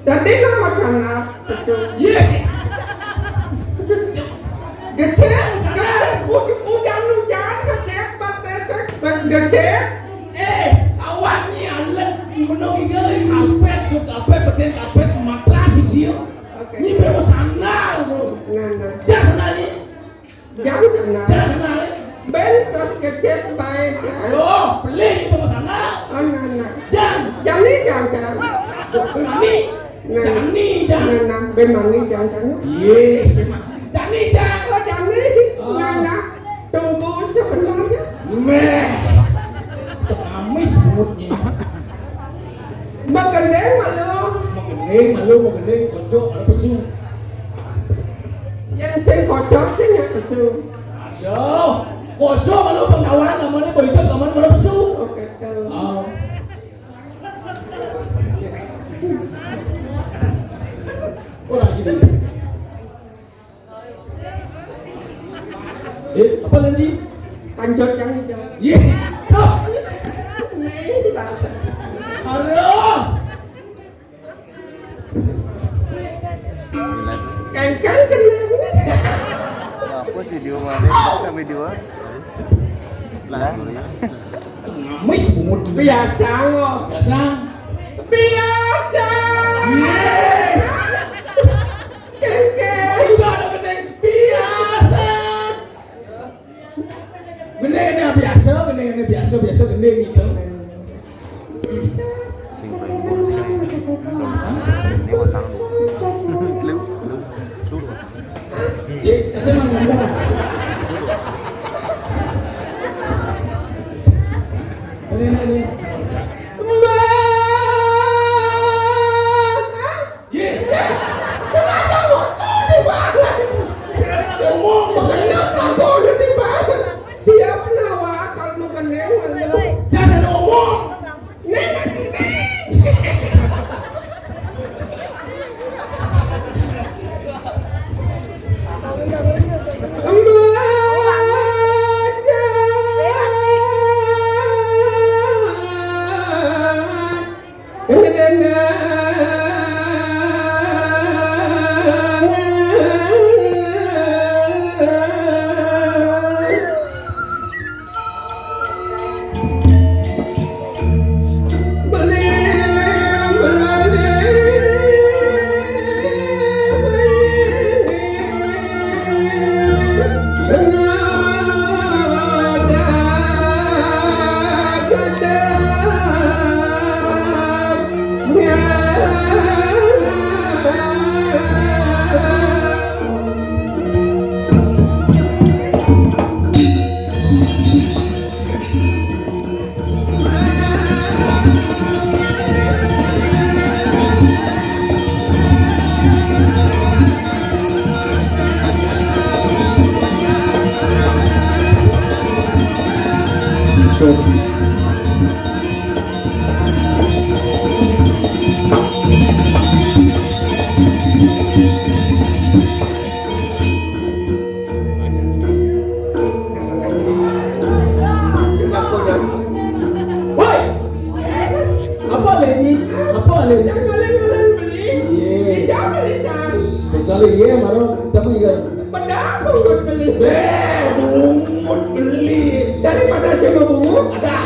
Tadi nama sana. Iya. Gesek, hujan, gesek, gesek. Awaknya alat menunggu gali karpet, karpet, petin karpet, matras sih. Ini memang sandal, jangan sandalnya. Jangan sandalnya. Bentos gesek baik. Aduh, pelik itu sandal. Jangan Iya, jangan. Tunggu sebentar ya. Kamis mulutnya. Magendeng malu. Mau gendeng, kocok, ada pesu. Yang ceng kocok ceng ya pesu. Aduh, kosong malu pengawalan namanya boykot namanya mana pesu. Oke, Orang gini. Apa lagi? Panjot yang hijau. Iya. Nih, rasa. Aduh. Kengkeng kenang. Apa video mana? Video lah. Ngamis bumut. Biasa kok. Biasa. Kengkeng. Juga ada gendeng biasa. Gendengnya biasa gendeng gitu. Sing paling ini matang lu. Saya mau ngomong. Ini. Siap nawa kalau mau keneng. Jangan ngomong. Daripada coba bungu, Ada.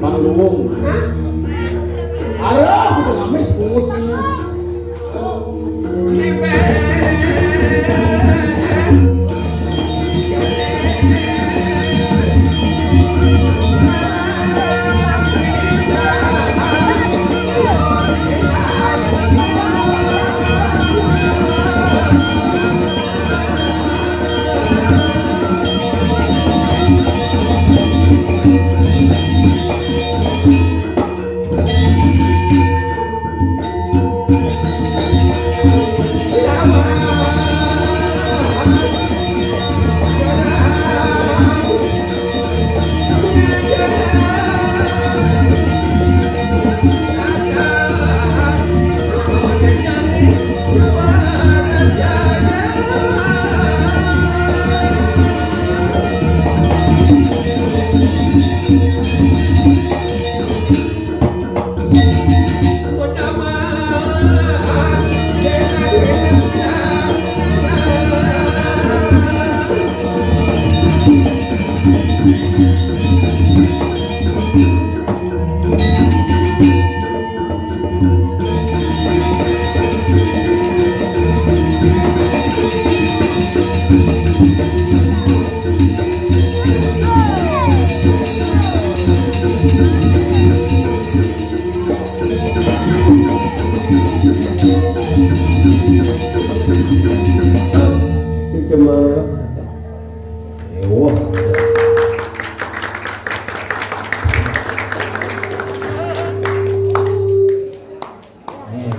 Bang Luwung. Ada kita ngamis putih.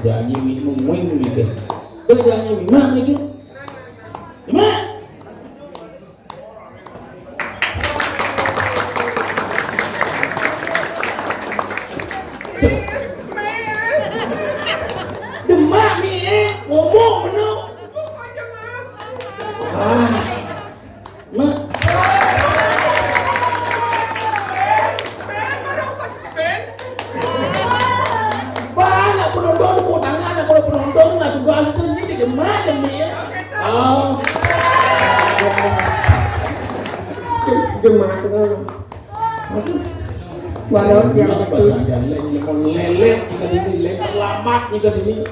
Jangan minum wing gitu. Jangan minum gitu. Gimana? Demak nih, ngomong bener. Mak. Banyak penonton tepuk tangan, ada penonton nggak tugas itu ini gimana nih? Oh. Jemaah itu. Walau yang betul. Lelet jika ini lelet lamat jika ini.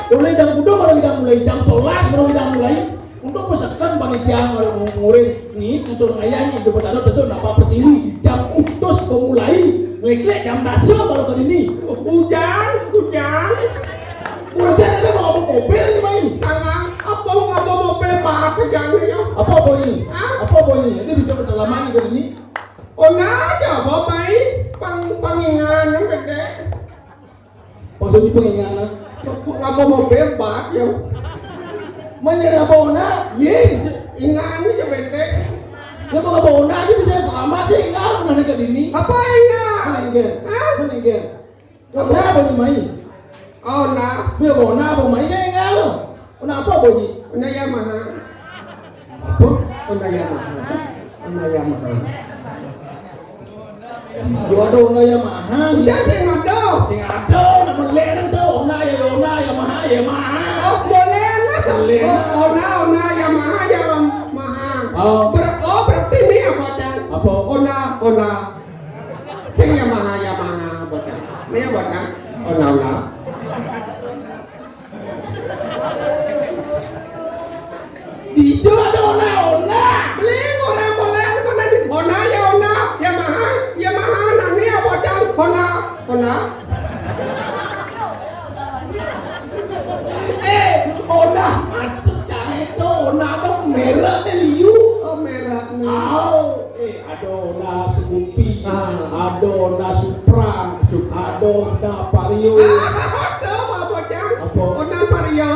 Mulai jam kudo baru kita mulai jam 11 baru kita mulai. Untuk pesakan panitia murid ni tutur ayahnya itu bertanda tentu napa pertiwi jam utus pemulai ngeklek jam dasar baru ke ini. Hujan. Hujan ada mau mobil ni main. Tangan apa mobil pak sejangnya. Apa ini? Apa ini? Ini bisa berdalamnya ke ini. Oh nada bapak pangingan yang gede. Maksudnya penginganan. Apa mobil pak ya. Menyerah bona, ye, Ingan aja gede. dia mau bona dia bisa lama sih enggak mana ke ini. Apa ingat? Menengger. Bona apa ni main? Oh nah. Dia bona apa main saya enggak lo. Bona apa bunyi? Ona Yamaha. Apa? Ona Yamaha. Jodoh ona Yamaha. Udah sing ada. Sing ada nama leren tu ona Yamaha. Oh boleh lah. Boleh. Ona Yamaha. Oh. Berarti ni apa dan? Apa? Ona. Sing Yamaha baca. Ni apa dan? Ona. Dijo ada ona. Beli boleh kau nanti. Ona Yamaha nang ni apa dan? Ona. Ona masuk cara itu ona dong merah liu. Oh merah ni. Ada ona Scoopy, ada ona Supra, ada ona Vario. Ada apa dan? Apa? Ona Vario.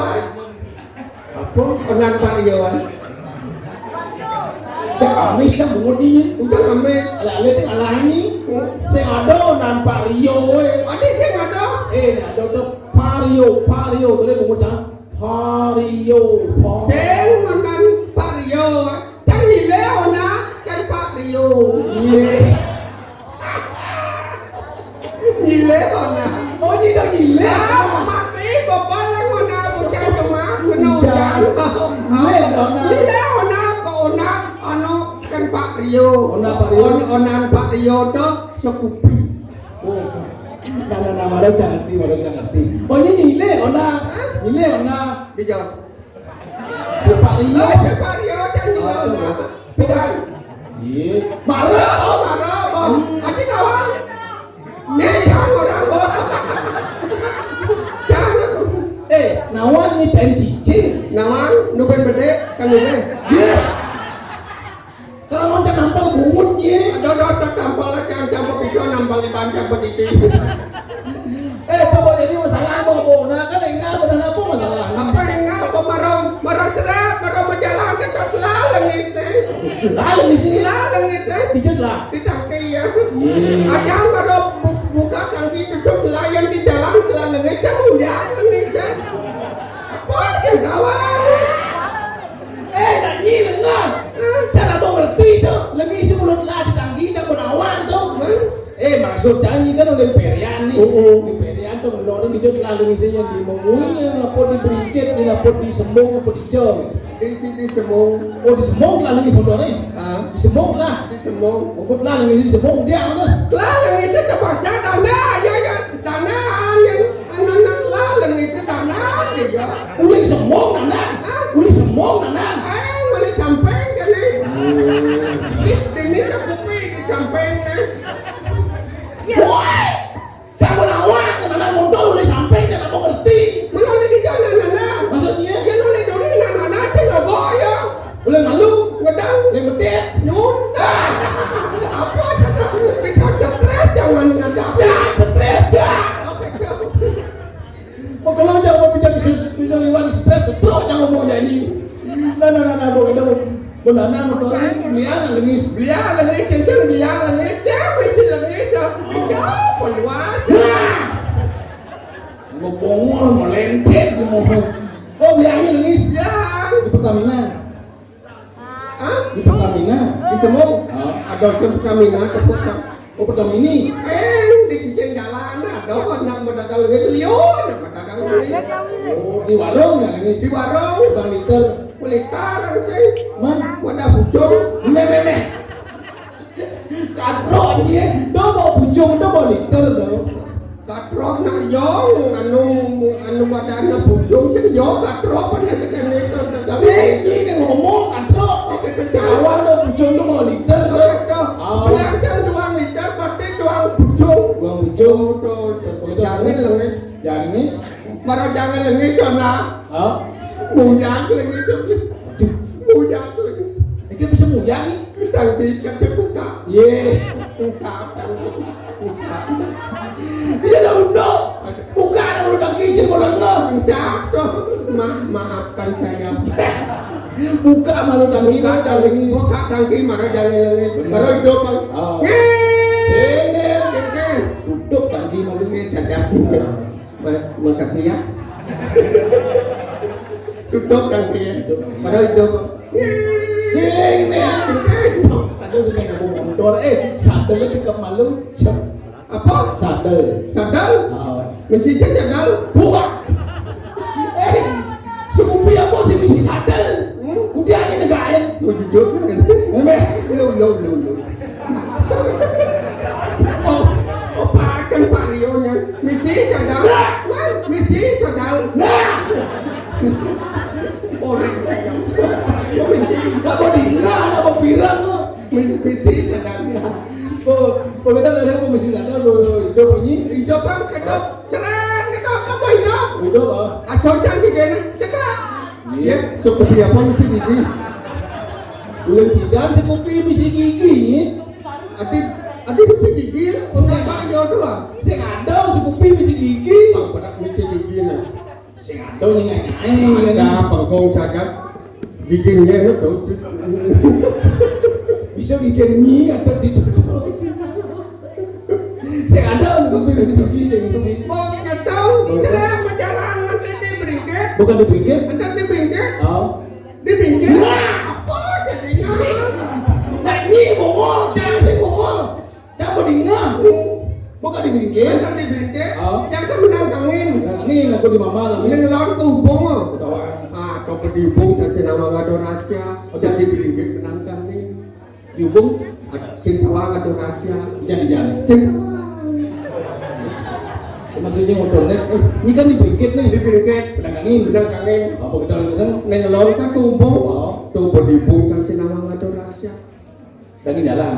Apa? Ona Vario. Cak amis kan bunyi. Udah amis. Lihat alah ni. Saya ada ona Vario. Ada sing ada. Ada tu Vario. Tadi bunyi cak. Vario. Sing onan Vario. Chẳng gì lẽ ona kan Vario. Gì lẽ ona. Oh ni dah gila. Mati bobal lang ona bukan cuma kenojan. Gì lẽ ona ko ona ano kan Vario. Ona Vario. Onan Rio tu Scoopy. Oh. Nah, malu jangan ngerti. Oh ini nyile ona. Dia jawab. Pak Rio. Pak Rio jangan ona. Pidan. Iya. Marah. Aji kawan. Jangan orang. Jangan. Nawan ni ten cincin. Nawan, nu bede kang ini. Iya. Kalau macam nampal bungutnya. Dodot tampal jangan campur pisau nampal iban campur itu. Apa jadi masalah apa? Nah kan enggak benar apa masalah? Apa enggak? Apa marah serat, marah berjalan ke lalang itu. Lalang di sini. Lalang itu. Dijat lah. Di tangki ya. Aja marah buka tangki tutup layan di jalan ke lalang itu jalan itu. Apa yang kawan? Nak nyi lengah. Cara mau ngerti tu. Lengi sebelum telah ditanggi jangan menawan tu. Maksud janji kan udah perian nih. Di perian tu ngelor di jauh lalu misalnya di mengui, lapor di beriket, lapor di sembong, lapor di jauh. Di sini sembong. Oh di sembong lah lagi saudara. Di sembong lah. Di sembong. Ukut lah lagi di sembong dia mas. Lalang itu tempatnya dana ya danaan yang anu lalang itu dana ya. Uli sembong nanan. Uli sembong nanan. Boleh sampeng kan ni. Ini Scoopy di sampeng ni. Woi, jangan lawan, nanan motor boleh sampai jangan mau ngerti. Menoleh di jalan nana. Maksudnya? Dia noleh dulu nana aja nggak goyah. Boleh ngalu, Ngedang. boleh betit, Nyun. Apa kata? Bisa stres jangan ngedang. jangan stres jangan. Oke. Oh, kalau jangan mau bisa lewat stres, stroke jangan mau nyanyi. Nah, boleh dong. Benar motornya belian lagi. Belia lagi kencang belia lagi cewek sih lagi dah. Ya peluang. Mau bongol, mau lentet, mau. Oh, beliannya lagi. Ya. Di Pertamina. Ah? Di Pertamina. Di semua. Ada kami nak tepuk. Oh, Pertamina. Di sisi jalan ada nak berdagang lagi lion, nak berdagang lagi. Oh, di warung ya lagi. Di warung. Bang liter. Pelitaran sih. Man, Wadah bujung. meh. Katro ni, dah mau bujung, dah mau liter dah. Katrok nak jong, anu badan bujung sih jong katrok pada kekan itu. Sini ni ngomong katro. Kawan dah bujung dah mau liter dah. Belakang 2 liter, pasti 2 bujung. Bang bujung, Jangan lengis. jangan Baru jangan lengis sana. Muyang lengis. Muyang lengis. Ini bisa muyang ni. Tangki kan buka. Ye, Usap. dia dah undang. Buka dah baru dah kicil kau lengah. Jatuh. Maafkan saya. Buka malu dah kicil dah lengis. Buka tangki marah jangan lengis. Baru hidup bang. Sini, Kan. tutup tangki malu ni. Sadar. Makasih ya. Tutup tangki ya. Baru hidup. Sini. Ada sini ngomong motor. Sadar dekat malu. Apa? Sadar. Sadar? Mesti saya sadar. Buka. Scoopy apa sih mesti sadar? Udah ni negain. Mau jujur kan? Memang. Lu. Oh, pakai Pak Rio nya. Mesti sadar. Mesti sadar. Nah. Orang Tak mau dengar, tak mau pirang tu. mesti sadar. Oh, kita dah saya mesti sadar hidup ini. Hidup kan hidup. Seret hidup apa hidup? Hidup ah. Asal jangan gini. Cekak. Ya, cukup apa mesti gigi. Boleh tidak Scoopy mesti gigi ni. Adik mesti gigi. Untuk Pak Rio tu lah. Sing ada Scoopy mesti gigi. Pada mesti gigi lah. Sing ada ni ngai. Ada pengkong cakap giginya itu Bisa gigi ni ada di tutup. Sing ada Scoopy mesti gigi sing mesti. mau nggak tahu cara berjalan nanti di berinket Bukan di pinggir. nanti di berinket Di pinggir. apa jadinya Nak ni bongol, jangan sing bongol. Jangan berdingah. Bukan di pinggir. nanti di berinket Oh. jangan menang kangin Ni aku di mama lah. ini lawan ke hubung Ketawa. atau ke di hubung saja nama nggak ada rahasia jadi berinket menang kangin Di hubung. Sing tawang atau rahasia. Jangan. Sing tawang. Maksudnya motornya, ini kan diberiket nih. Diberiket. Benang angin. Apa kita langsung? Neng lor kan tubuh. Tubuh dibung sang sinawang atau rahasia. Lagi jalan.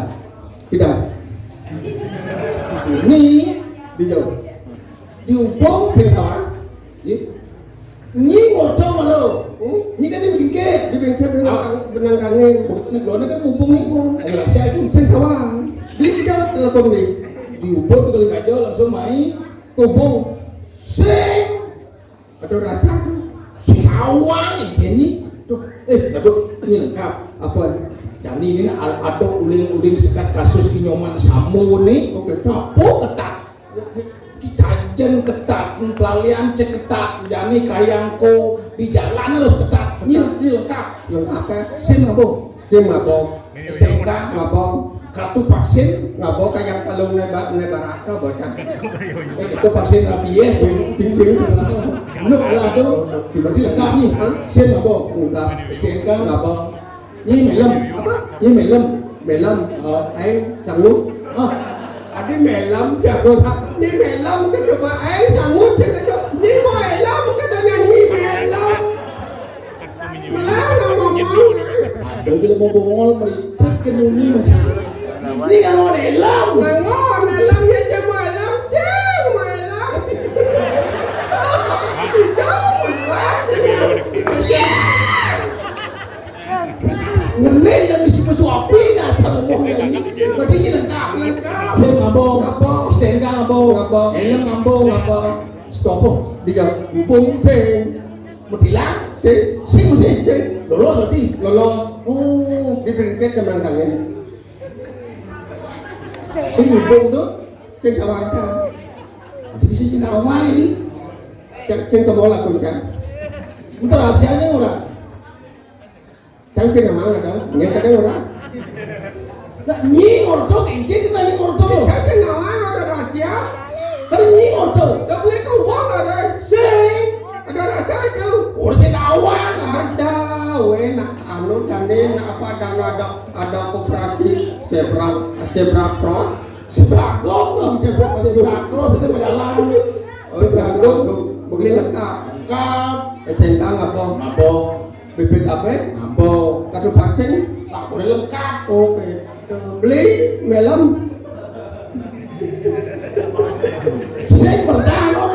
Kita. Ini Dijauh. diubung. Sing tawang. Ini ngocok malu. Ini kan diberiket. Diberiket benang angin. Ini keluarnya kan ngubung nih. Ada rahasia itu. Sing tawang. Dijauh telepon nih. Diubung tuh kali kacau langsung main. Tubuh. Sing Atau rahasia. Sawang ini. Aduh, ini lengkap. Apa? Jadi ini ada uling-uling sekat kasus kinyoman samu nih. Oke. Apa ketat? Ditajen ketat, pelalian cek ketat. Jadi kayangko di jalan harus ketat. Ini lengkap. Lengkap ya? SIM ngabo, SIM ngabo. STNK Ngabo. kartu vaksin. Ngabo kayak kalung nebaraka bocah. Itu vaksin rabies. Cincin. Lu lah tuh. Berarti lengkap nih. SIM ngabo, Lengkap. STNK. Ngabo. Ini melem. Apa? Ini melem. Melam. Sanggup. Adi melam jago tak. Ni melam ke coba sanggup ke coba. Ni melam ke nyanyi melam. Melam ngomong. Aduh, bila mau bongol meripet ke munyi masih. Ini kan mau nelam. Ngomong melam ya cuma melam. Cuma melam. Nenek yang mesti pesuapi asal ngomong lagi. Berarti ini lengkap. Saya ngabong. STNK ngabong. Helm ngabong. Stop. Dijawab. Bung sing. Mutilang. Sing. Sing. Lolos berarti. Lolos. Oh, Diberikan teman tangan. sing ngubung tuh. Sing kawasan. Nanti bisa sing awal ini. Sing kemola kuncang. Entar rahasianya orang. Sing nama ada. Nyatakan orang. Nah, nyi orto, engke kita nyi orto. Sing nama ada rahasia. Kan nyi orto. Dah boleh kau buang ada. Sing. Ada rahasia itu. Orang sing awal. Ada. Nak anu dan apa ada koperasi zebra cross. Sebagong. Zebra cross itu berjalan. Sebagong. Begini lengkap. Lengkap. SNK ngabong. Ngabong. Bibit apa? Ngabong. Kartu vaksin. Tak boleh lengkap. Oke. Beli melam. Saya berdalot.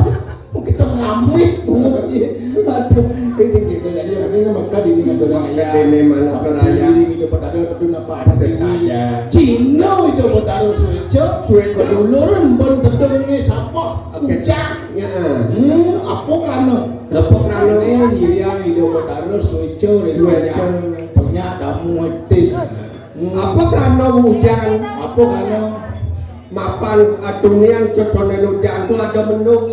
Kita ngamis aduh, sing gitu jadi ini maka di ini ada raya. Ini mana ada raya. Ini itu pada pedun apa ini. Cina itu pada sueco, kedulur mbon tedungnya sapok ucap. Ya. Apa karena? Lepok nang Hiriang itu pada sueco punya damu etis. apa karena hujan? Apa karena? Mapan dunia cocolan hujan itu ada mendung.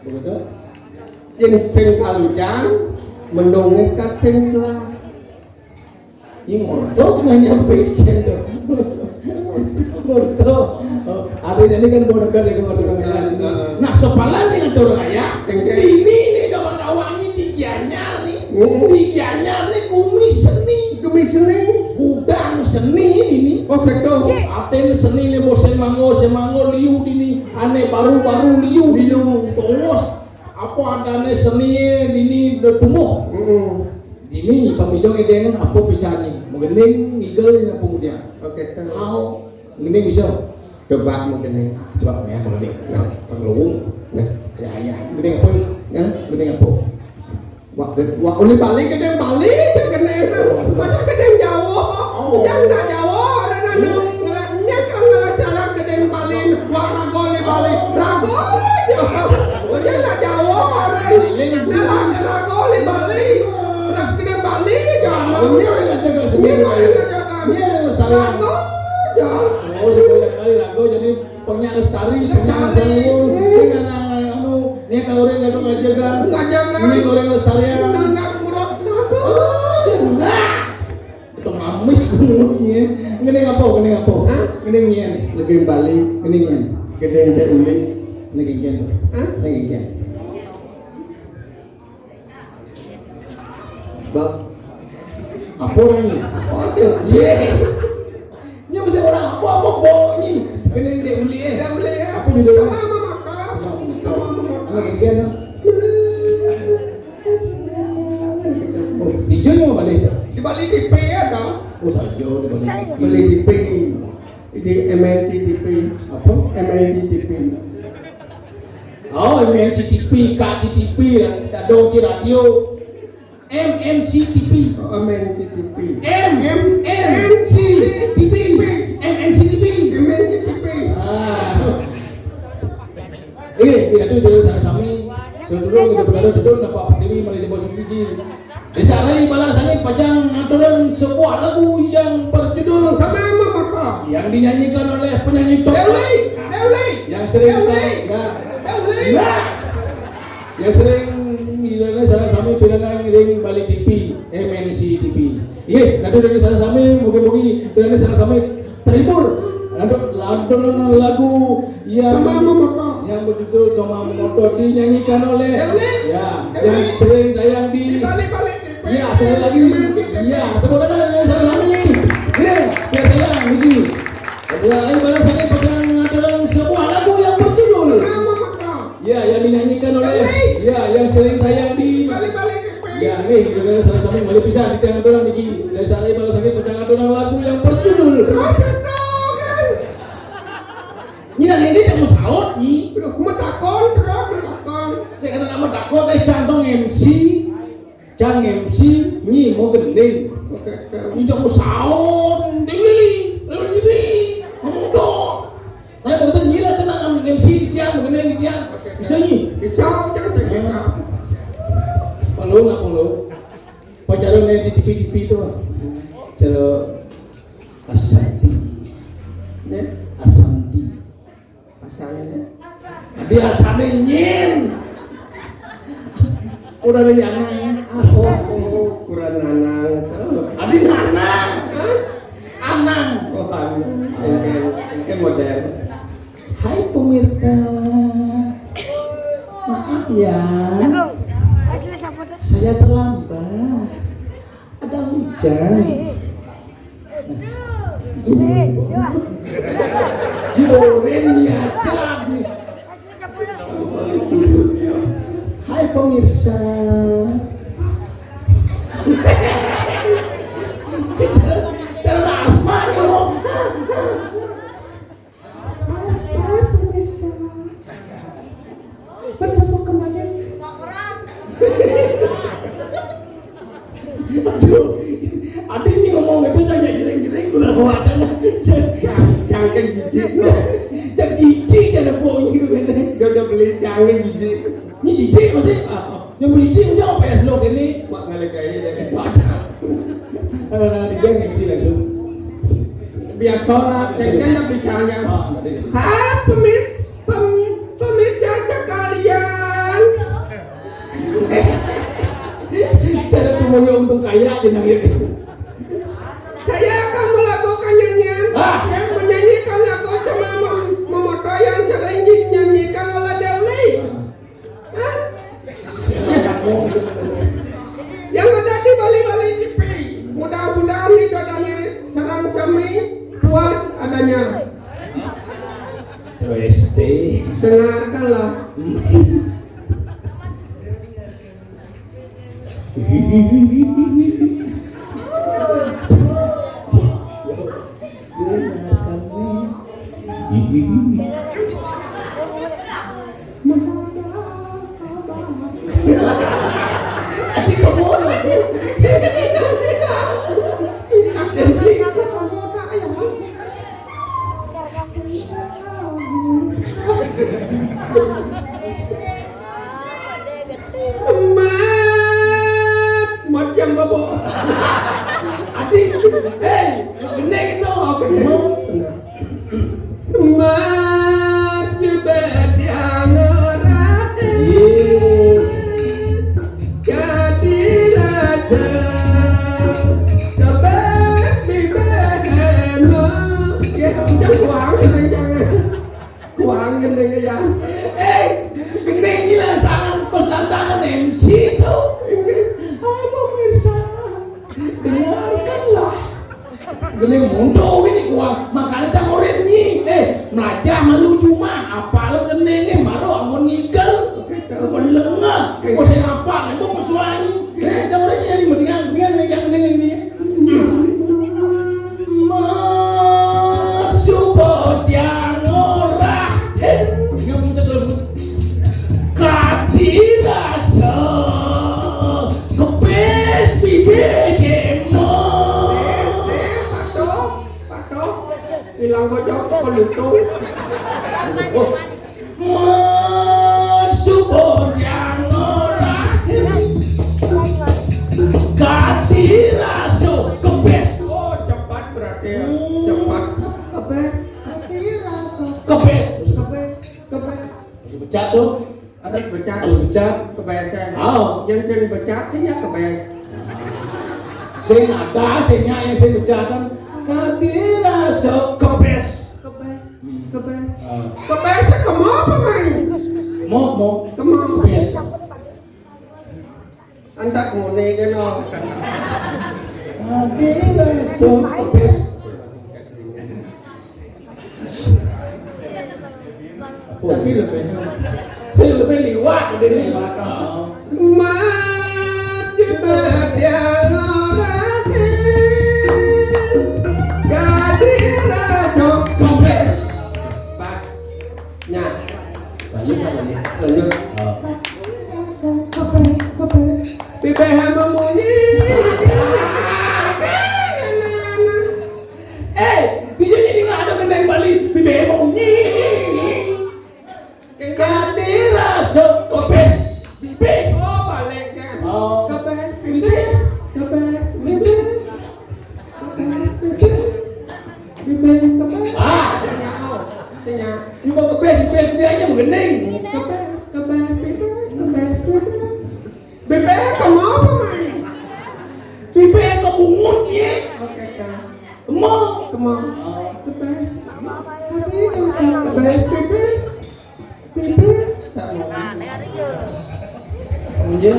Begitu? Yang sing hujan mendung kan sing telah. Ini ngorto nanya bikin tuh. Ngorto. Artinya ini kan bodoh kan dengan orang lain. Nah, sepalan dengan orang kaya. Ini dapat awangi tigianya nih. Tigianya nih kumis seni. Kumis seni. Gudang seni ini. Oh betul. Aten seni nih mau semango liu ini. Aneh baru liu. Tongos. Apa adanya seni ini udah tumbuh. Ini pamisong edengan apa bisa nih? Mungkin ngigel ini apa kemudian? Oke. Mau ini bisa. Coba mungkin ini. Coba ya mungkin. Nah, pengelung. Nah, Ya. Gede apa? Ya, gede apa? wah uli balik gede balik gede. Macam gede Jawa. Jangan Jawa. Ada ngelaknya kan ngelak jalan gede balik. Wah ragoli balik. Ragoli. Jangan Jawa. Ngelak ragoli balik. Gede balik jangan. Ini orang yang jaga sendiri. Ini yang lestarian. Oh, sebanyak kali rago jadi penyak lestari, penyak sangul. Dengan anu, ini kalau orang yang nggak jaga. Ini kalau orang lestarian. Nggak murah rago. Itu ngamis mulutnya. Ini apa? Ini nyen. Lagi balik. Ini nyen. Gede gede uli. Ini nyen. Ini nyen. Bak. Apa orangnya? Oke. Iya. Ini bisa gitu. Sama maka. Anak ikan no. Oh, dijo yung balik ito. Di balik TV ada. Oh, sajo di balik. Beli TV. Di MNC TV. Apa? MNC TV. Oh, MNCTV, KCTV, dan Doji Radio, MNCTV, MNC TV. MNCTV, MNCTV. MNC TV. Itu sama-sami. Sedulur kita berlalu nampak berdiri melihat bos gigi. Di sana balang sangit pajang aturan sebuah lagu yang berjudul Sama maka. yang dinyanyikan oleh penyanyi top Deuli. yang sering Deuli. Nah, yang sering irana sana sami pirangan ngiring balik TV, MNC TV. Iya, nanti dari sana sami mugi-mugi irana sana sami terhibur. Lagu yang Sama maka. yang berjudul Soma Moto dinyanyikan oleh Deuli. ya Deuli. yang sering tayang di Balik TV. iya sekali lagi iya tepuk tangan dari sana sami. Iya, biar tayang Niki. Kedua lagi balang saya pajangan adalah sebuah lagu yang berjudul Sama maka. ya yang dinyanyikan oleh ya yang sering tayang di Balik TV. ya nih dari sana sami boleh bisa di tangan orang Niki dari sana balang saya pajangan orang lagu yang berjudul Nina ini tak masalah ni. Metakon. Saya kena nama takut cantong MC, cang MC ni mau gendeng. Ni tak masalah, deli, ngomong dong. Saya mau ni lah tenang MC tiang, mau gendeng tiang. Bisa ni. Kicau jangan cakap. Kalau nak kalau, pacaran di TV tu, cara Asanti, Ne? Asanti. Asalnya. Dia sanenyin. Udah ada yang asal. Oh, kurang nanang. Adi nanang. Anang. Oh, ini modern. Hai pemirsa. Maaf ya. Saya terlambat. Ada hujan. Joren ya jadi. Hai pemirsa. Cara asma ya. Bertemu kembali. Aduh, adik ini ngomong itu jangan giring-giring udah wacana. Jangan jijik loh. Jangan jijik jangan bunyi begini. Dia udah beli jangan jijik. Ini jijik masih? Yang beli jijik udah apa ya lo ini? Mak ngalekai deh. Dijang MC langsung. Biasa lah, jangan nak bicaranya. Nanti. Hai pemirsa sekalian. Cara tumonya untung kaya jenang itu. Saya akan melakukan nyanyian yang menyanyikan lagu sama Momoto yang sering dinyanyikan oleh Deuli. Yang ada di Bali TV. Mudah-mudahan di dadanya serang sami puas adanya. SD. Dengarkanlah. Asik kamu. Macam babo. Adik, gede gitu. Macam yang rata. Jadilah sebab bibirmu. Ya, jangan kuang gendeng ya. Gede gila sangat kos tantangan MC tuh. Hai pemirsa, dengarkanlah. Gede mundur ini kuang, makanya jangan orang ini. Melajah melucu mah apa kalau kenenge maro amun ngigel. Kok lengah. Kok saya apa? Kok pesuani. Jangan ini mendingan ini. Masuk yang ora. Enggak muncul dulu. Kadirasa kepes bibirmu. Patok. Hilang bocok pelutung. Masuk yang ora. Kadirasa kepes. Oh, cepat berarti ya. Cepat. Kepes. Kepes. Kepes. Harus becat tuh. Harus becat. Harus becat. Kebesan. Yang sering becat sih ya kebes. Sing ada, singnya yang sing bejatan. Kadirasa kepes. Kebes kamu apa main? Mau Kamu kepes. antak ngone kena. Kadirasa kepes. Tapi lebih. Saya lebih liwat dari ini. Majebat yang orangnya Kadirasa Kepes. Pak. Nya. Lanjut apa nih? Lanjut. BBH memunyi. Dia jadi nggak ada kendali Bali. Bibir mau bunyi. Kadirasa kepes. Bibir. Oh, balik kan. Oh. Kebes. Ah. Ibu kepes. Bibir dia aja menggening. BBH kamu apa main? Bibir kebungut ya. Oke kan. Mau. Kamu. Kebes. Tak mau. Anjir.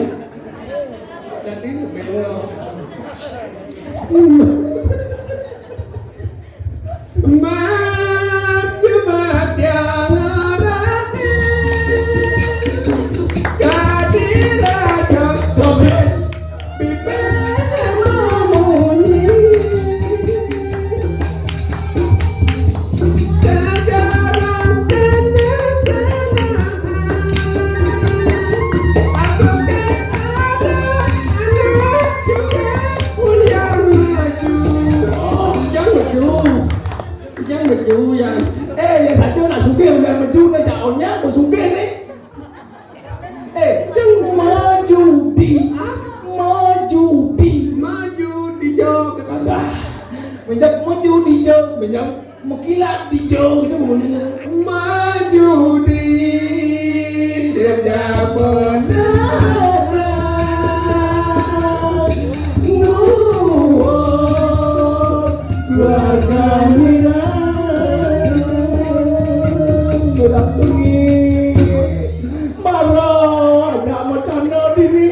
Jadi lebih Majebat yang orangnya Kadirasa Kepes. bibirnya memunyi Kejaran kenang-kenangan Apakah ada anak juga yang maju Jangan maju yang Yang satu nak suge udah maju nih jaonnya mau suge nih. Jangan maju di maju di jauh Ada menjak maju di jauh menjak mengkilat di jauh itu bolehnya. maju di sudah benar keluarga Mira sudah pergi marah nggak mau canda dini.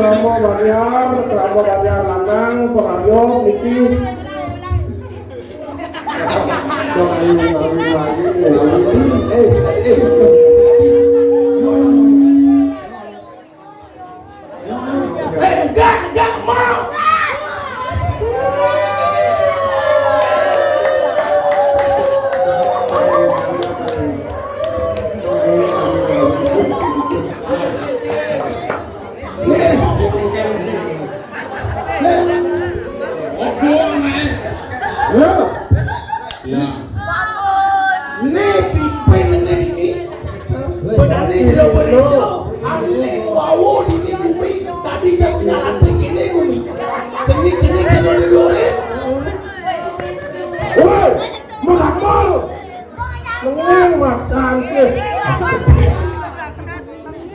Prabowo Baryar Lanang, Prayo, Niki. Woi, makapal. Neng macan sih.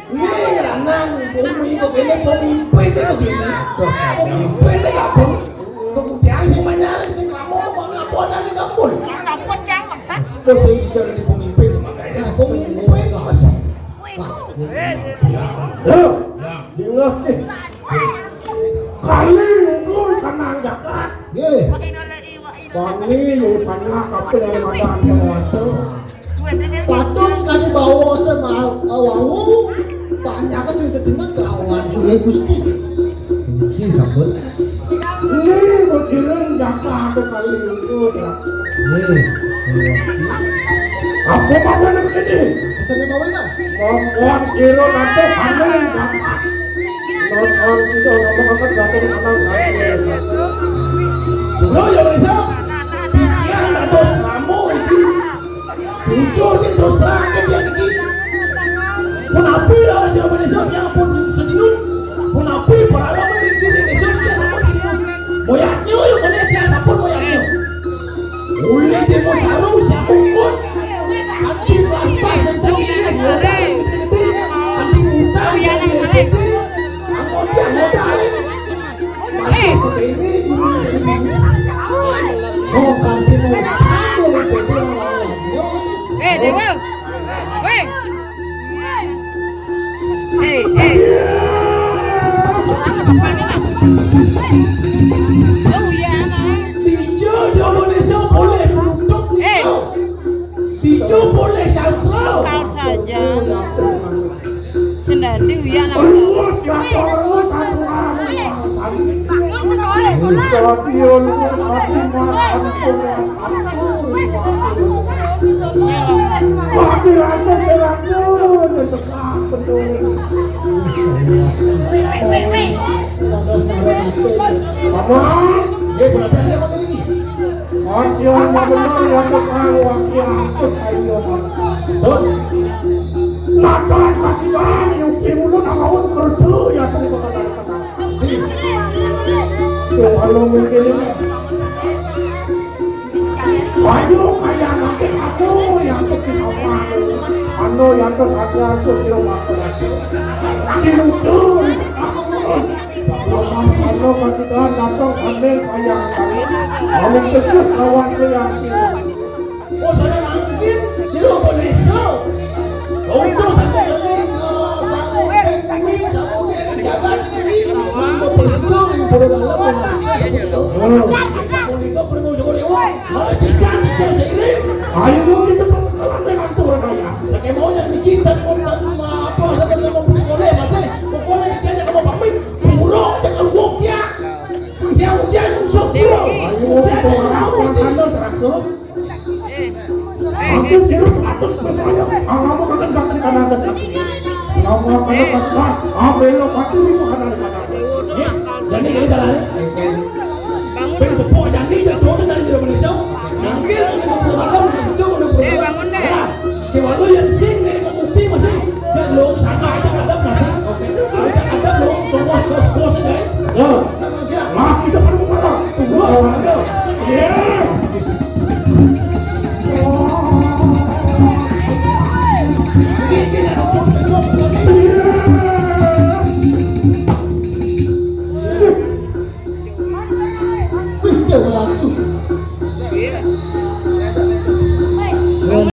Ini ranang bumi kok ini pemimpin itu gini. Pemimpin itu gabung. Kemudian sing manyar sing ramu ngapuan di kampung. Sampun cang maksa. Kok saya bisa jadi pemimpin makanya pemimpin masa. Loh, dengar sih. Kali itu kanang jakat. Nggih. Kami yang panah kapal yang ada penguasa. Patut sekali bawa sama awamu. Banyak sing sedina kelawan juga Gusti. Iki sampun. Ini bojiran jakat kali itu. Nggih. Apa bawa nak ini? Pesannya bawa itu? Mohon siro nanti panen jakat. Nonton situ ngomong angkat gatel kenal saya. Sudah ya bisa. Pikiran terus kamu ini. Muncul di terus terakhir yang ini. Pun api lah si Indonesia yang pun sedinu. Pun api para lama di Indonesia dia sapun sedinu. Moyaknya yang kena dia sapun moyaknya. Uli di Mosaru siapa pun. Anti pas-pas yang tinggi. Anti utang yang tinggi. Dewa. Weh. Oh ya Tijo di Indonesia boleh menutup Tijo boleh sastra. Kal saja. Sendandi uya nama Terus ya terus aturan. Mati rasa serangnya dekat betul. Mama, dia berapa dia kata ini? Mati orang benar yang dekat waktu akut ayo betul. Nakan kasih bahan yang timulan awal kerja ya terima kata-kata. Kalau mungkin ini ayo kayak nanti aku yang kesama anu yang kesatnya aku siro makan dilutur anu kasihkan datang ambil kayak kali ambil kesut kawan yang siro oh saya mungkin jadi boleh show untuk sampai ini ayo kita sekarang dengan turun aja. Saya mau yang bikin dan apa saya mau boleh masih boleh jangan kamu pamit buruk jangan wokya dia usuk bro ayo kita orang anda terakhir aku sirup atau berbayar kamu kan jangan di kanan atas kamu akan lepas ambil lo patu di kanan atas jadi ini jalan